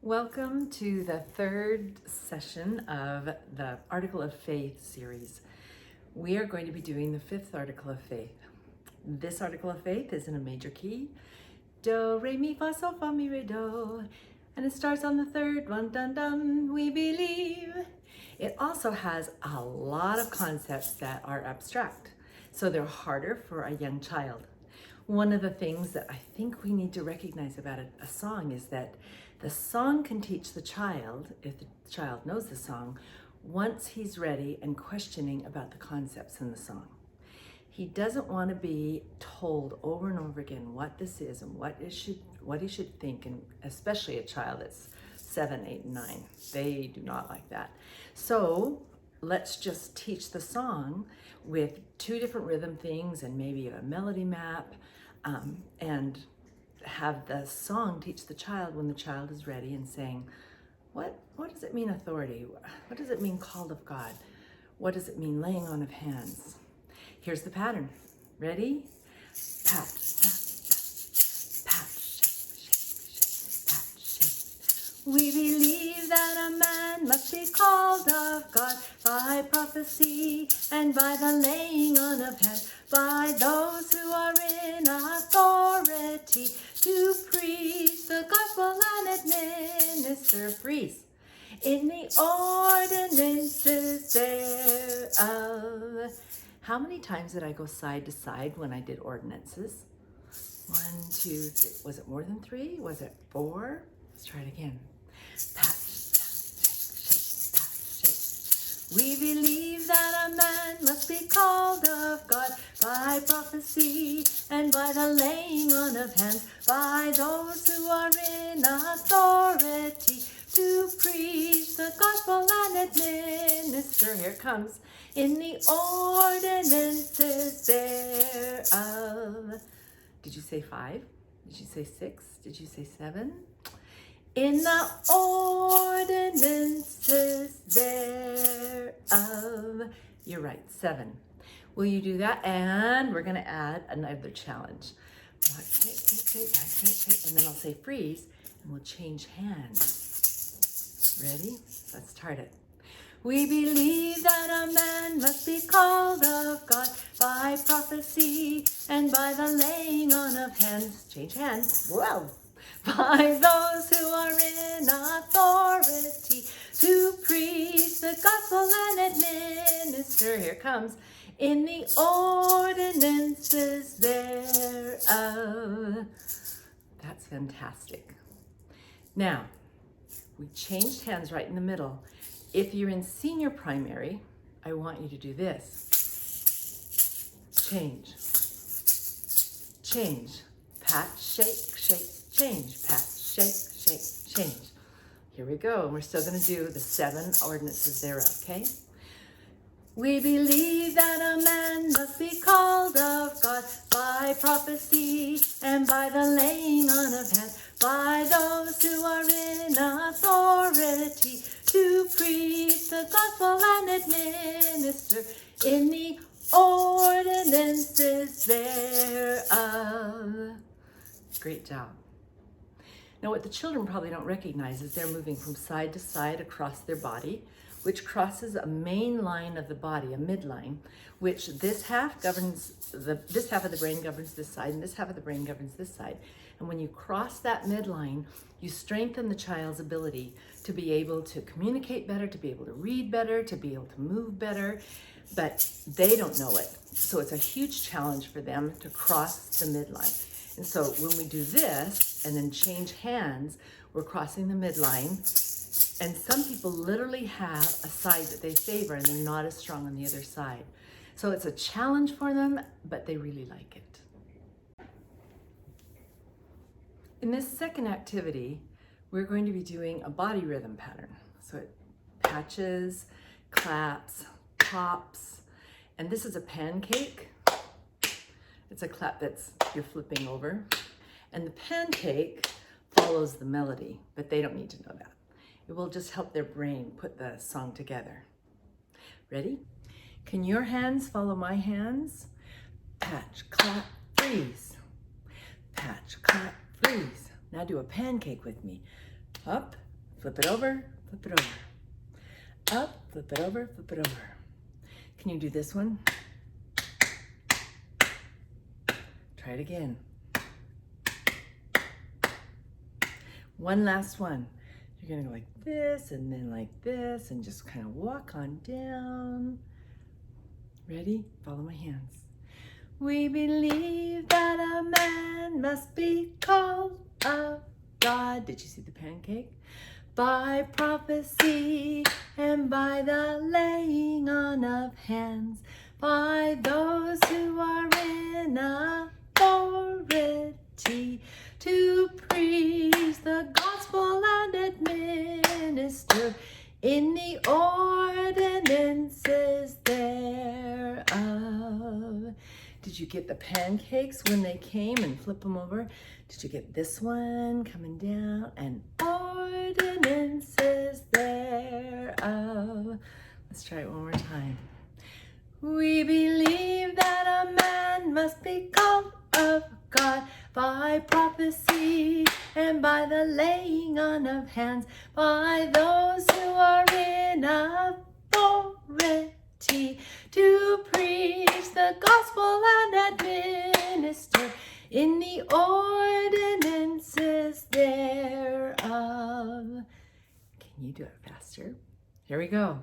Welcome to the third session of the Article of Faith series. We are going to be doing the fifth Article of Faith. This Article of Faith is in a major key, Do, Re, Mi, Fa, Sol, Fa, Mi, Re, Do, and it starts on the third one, dun, dun, we believe. It also has a lot of concepts that are abstract, so they're harder for a young child. One of the things that I think we need to recognize about a song is that the song can teach the child, if the child knows the song, once he's ready and questioning about the concepts in the song. He doesn't want to be told over and over again what this is and what he should think, and especially a child that's 7, 8, and 9. They do not like that. So let's just teach the song with 2 different rhythm things and maybe a melody map, and have the song teach the child when the child is ready and saying, what does it mean authority? What does it mean called of God? What does it mean laying on of hands? Here's the pattern. Ready? Pat, pat, pat, shake, shake, pat, shake. We believe that a man must be called of God by prophecy and by the laying on of hands, by those who are in authority to preach the gospel and administer freeze in the ordinances thereof. How many times did I go side to side when I did ordinances? 1, 2, 3. Was it more than 3? Was it 4? Let's try it again. Pat, pat, shake, pat, shake. We believe that a man must be called of God by prophecy and by the laying on of hands, by those who are in authority to preach the gospel and administer, here it comes, in the ordinances thereof. Did you say 5? Did you say 6? Did you say 7? In the ordinances thereof. You're right, 7. Will you do that? And we're going to add another challenge. And then I'll say freeze, and we'll change hands. Ready? Let's start it. We believe that a man must be called of God by prophecy and by the laying on of hands. Change hands. Whoa. By those who are in authority to preach the gospel and administer, here comes, in the ordinances thereof. That's fantastic. Now, we changed hands right in the middle. If you're in senior primary, I want you to do this. Change. Change. Pat, shake, shake, change. Pat, shake, shake, change. Here we go. And we're still going to do the 7 ordinances thereof, okay? We believe that a man must be called of God by prophecy and by the laying on of hands, by those who are in authority to preach the gospel and administer in the ordinances thereof. Great job. Now, what the children probably don't recognize is they're moving from side to side across their body, which crosses a main line of the body, a midline, which this half governs this half of the brain governs this side, and this half of the brain governs this side. And when you cross that midline, you strengthen the child's ability to be able to communicate better, to be able to read better, to be able to move better, but they don't know it. So it's a huge challenge for them to cross the midline. And so when we do this and then change hands, we're crossing the midline. And some people literally have a side that they favor and they're not as strong on the other side. So it's a challenge for them, but they really like it. In this second activity, we're going to be doing a body rhythm pattern. So it patches, claps, pops, and this is a pancake. It's a clap that's you're flipping over. And the pancake follows the melody, but they don't need to know that. It will just help their brain put the song together. Ready? Can your hands follow my hands? Patch, clap, freeze. Patch, clap, freeze. Now do a pancake with me. Up, flip it over, flip it over. Up, flip it over, flip it over. Can you do this one? Try it again. One last one. You're gonna go like this and then like this and just kind of walk on down. Ready? Follow my hands. We believe that a man must be called of God. Did you see the pancake? By prophecy and by the laying on of hands, by those who are in authority to preach the gospel and administer in the ordinances thereof. Did you get the pancakes when they came and flip them over? Did you get this one coming down and ordinances thereof? Let's try it one more time. We believe that a man must be called of God by prophecy and by the laying on of hands, by those who are in authority to preach the gospel and administer in the ordinances thereof. Can you do it faster? Here we go.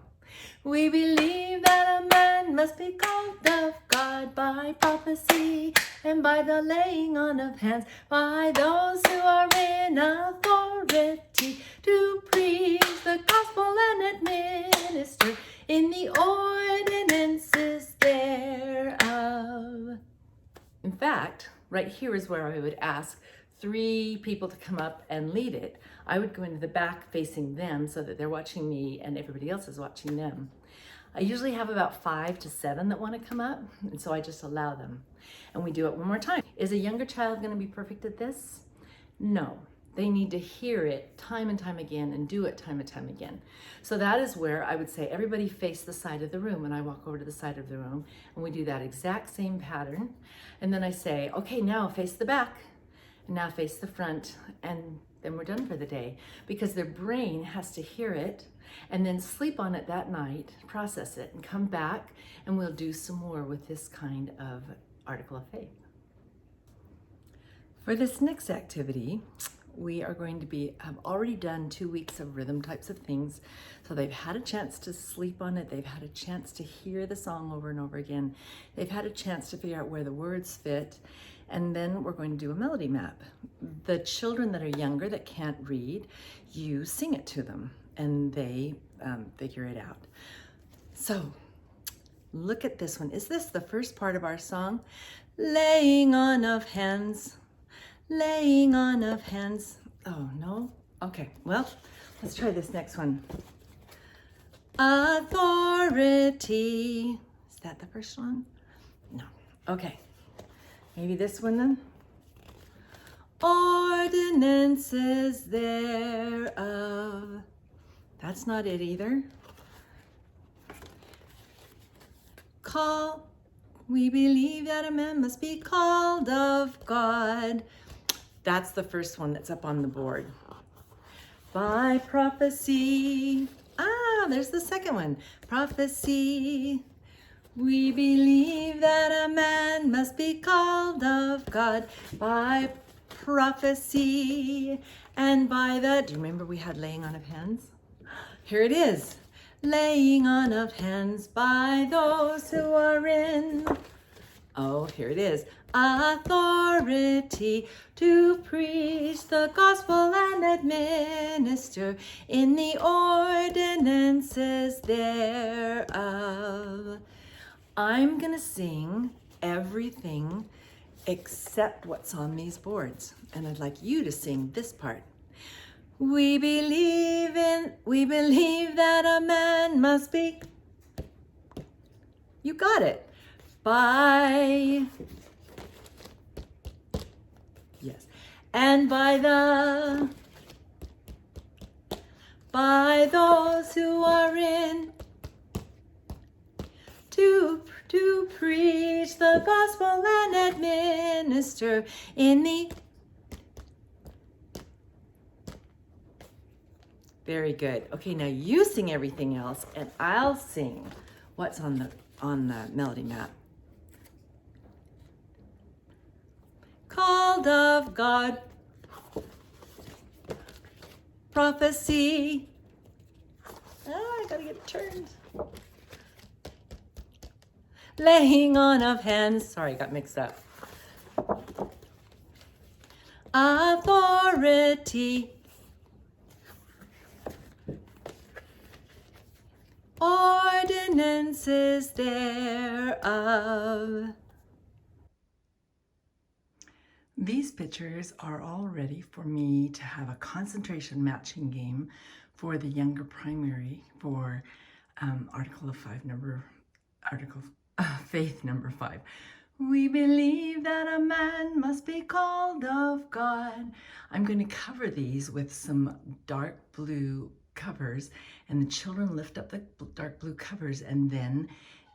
We believe that a man must be called of God by prophecy and by the laying on of hands, by those who are in authority to preach the gospel and administer in the ordinances thereof. In fact, right here is where I would ask 3 people to come up and lead it. I would go into the back facing them so that they're watching me and everybody else is watching them. I usually have about 5 to 7 that want to come up, and so I just allow them. And we do it one more time. Is a younger child going to be perfect at this? No. They need to hear it time and time again and do it time and time again. So that is where I would say everybody face the side of the room, and I walk over to the side of the room and we do that exact same pattern. And then I say, okay, now face the back and now face the front, and then we're done for the day, because their brain has to hear it and then sleep on it that night, process it, and come back, and we'll do some more with this kind of article of faith. For this next activity, we are going to have already done 2 weeks of rhythm types of things. So they've had a chance to sleep on it. They've had a chance to hear the song over and over again. They've had a chance to figure out where the words fit. And then we're going to do a melody map. The children that are younger that can't read, you sing it to them and they figure it out. So look at this one. Is this the first part of our song? Laying on of hands. Laying on of hands. Oh, no? Okay, well, let's try this next one. Authority. Is that the first one? No. Okay. Maybe this one then? Ordinances thereof. That's not it either. Call. We believe that a man must be called of God. That's the first one that's up on the board. By prophecy. There's the second one. Prophecy. We believe that a man must be called of God by prophecy and by the, do you remember we had laying on of hands? Here it is. Laying on of hands by those who are in, here it is, authority to preach the gospel and administer in the ordinances thereof. I'm gonna sing everything except what's on these boards, and I'd like you to sing this part. We believe that a man must be, you got it, by, yes, and by those who are in, to preach the gospel and administer in the, Very good. Okay, now you sing everything else and I'll sing what's on the melody map. Called of God, prophecy. I gotta get it turned. Laying on of hands. Sorry, I got mixed up. Authority. Ordinances thereof. These pictures are all ready for me to have a concentration matching game for the younger primary for Article of Faith number 5. We believe that a man must be called of God. I'm going to cover these with some dark blue covers, and the children lift up the dark blue covers, and then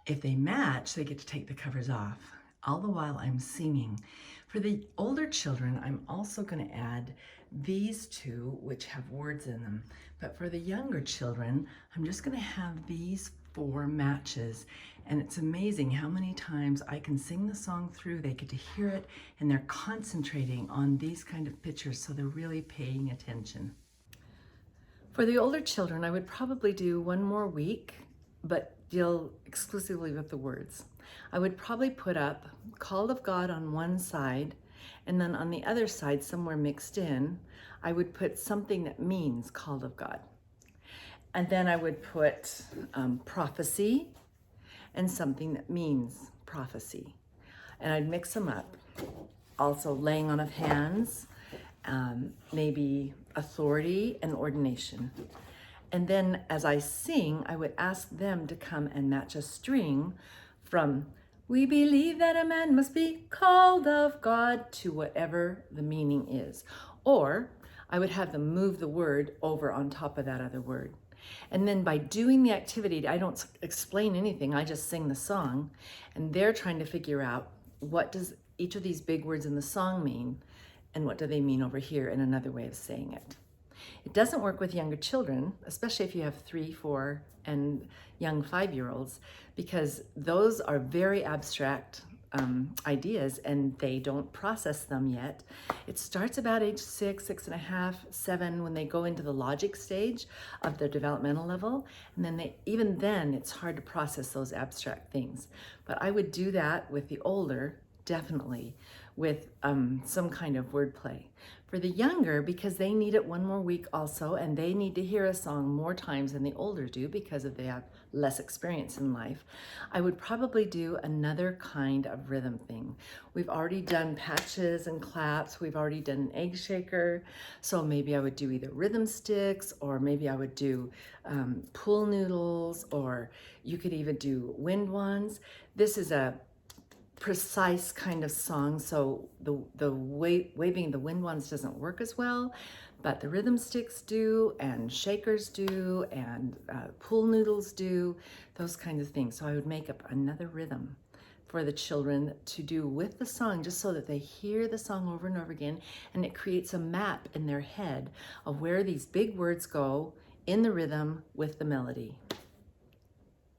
if they match, they get to take the covers off, all the while I'm singing. For the older children, I'm also going to add these two, which have words in them. But for the younger children, I'm just going to have these 4 matches. And it's amazing how many times I can sing the song through, they get to hear it, and they're concentrating on these kind of pictures, so they're really paying attention. For the older children, I would probably do one more week, but deal exclusively with the words. I would probably put up Called of God on one side, and then on the other side, somewhere mixed in, I would put something that means Called of God. And then I would put prophecy and something that means prophecy. And I'd mix them up. Also laying on of hands, maybe authority and ordination. And then as I sing, I would ask them to come and match a string from we believe that a man must be called of God to whatever the meaning is. Or I would have them move the word over on top of that other word. And then by doing the activity, I don't explain anything, I just sing the song, and they're trying to figure out what does each of these big words in the song mean, and what do they mean over here in another way of saying it. It doesn't work with younger children, especially if you have 3, 4, and young 5-year-olds, because those are very abstract ideas and they don't process them yet. It starts about age 6, 6.5, 7 when they go into the logic stage of their developmental level, and then even then it's hard to process those abstract things. But I would do that with the older, definitely, with some kind of wordplay. For the younger, because they need it one more week also, and they need to hear a song more times than the older do because they have less experience in life, I would probably do another kind of rhythm thing. We've already done patches and claps, we've already done an egg shaker, so maybe I would do either rhythm sticks, or maybe I would do pool noodles, or you could even do wind ones. This is a precise kind of song, so the waving the wind ones doesn't work as well, but the rhythm sticks do, and shakers do, and pool noodles do, those kinds of things. So I would make up another rhythm for the children to do with the song, just so that they hear the song over and over again, and it creates a map in their head of where these big words go in the rhythm with the melody.